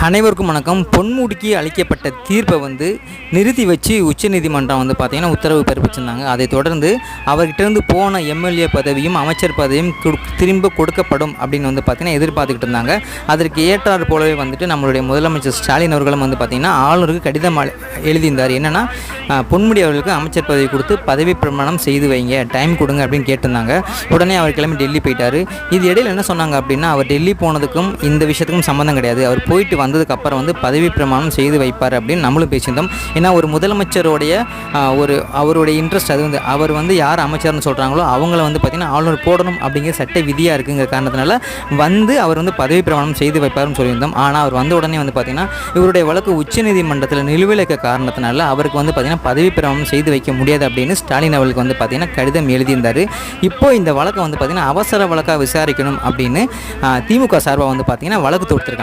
அனைவருக்கும் வணக்கம். பொன்முடிக்கு அளிக்கப்பட்ட தீர்ப்பை நிறுத்தி வச்சு உச்சநீதிமன்றம் பார்த்திங்கன்னா உத்தரவு பிறப்பிச்சிருந்தாங்க. அதைத் தொடர்ந்து அவர்கிட்டருந்து போன எம்எல்ஏ பதவியும் அமைச்சர் பதவியும் திரும்ப கொடுக்கப்படும் அப்படின்னு பார்த்திங்கன்னா எதிர்பார்த்துக்கிட்டு இருந்தாங்க. அதற்கு ஏற்றாறு போலவே நம்மளுடைய முதலமைச்சர் ஸ்டாலின் அவர்களும் பார்த்திங்கன்னா ஆளுநருக்கு கடிதம் எழுதியிருந்தார். என்னென்னா, பொன்முடி அவர்களுக்கு அமைச்சர் பதவி கொடுத்து பதவி பிரமாணம் செய்து வைங்க, டைம் கொடுங்க அப்படின்னு கேட்டிருந்தாங்க. உடனே அவர் கிளம்பி டெல்லி போயிட்டார். இது இடையில் என்ன சொன்னாங்க அப்படின்னா, அவர் டெல்லி போனதுக்கும் இந்த விஷயத்துக்கும் சம்மந்தம் கிடையாது, அவர் போயிட்டு வந்ததுக்கப்புறம் பதவி பிரமாணம் செய்து வைப்பார் அப்படின்னு நம்மளும் பேசியிருந்தோம். ஏன்னா ஒரு முதலமைச்சருடைய அவருடைய இன்ட்ரெஸ்ட் அது அவர் யார் அமைச்சர்னு சொல்கிறாங்களோ அவங்கள பார்த்திங்கன்னா ஆளுநர் போடணும் அப்படிங்கிற சட்ட விதியாக இருக்குங்கிற காரணத்தினால அவர் பதவி பிரமாணம் செய்து வைப்பார்னு சொல்லியிருந்தோம். ஆனால் அவர் வந்த உடனே பார்த்திங்கன்னா இவருடைய வழக்கு உச்சநீதிமன்றத்தில் நிலுவையில் இருக்க காரணத்தினால அவருக்கு பார்த்திங்கன்னா பதவி பிரமாணம் செய்து வைக்க முடியாது அப்படின்னு ஸ்டாலின் அவர்களுக்கு பார்த்திங்கன்னா கடிதம் எழுதியிருந்தார். இப்போது இந்த வழக்கை பார்த்திங்கன்னா அவசர வழக்காக விசாரிக்கணும் அப்படின்னு திமுக சார்பாக பார்த்திங்கன்னா வழக்கு தொடுத்திருக்காங்க.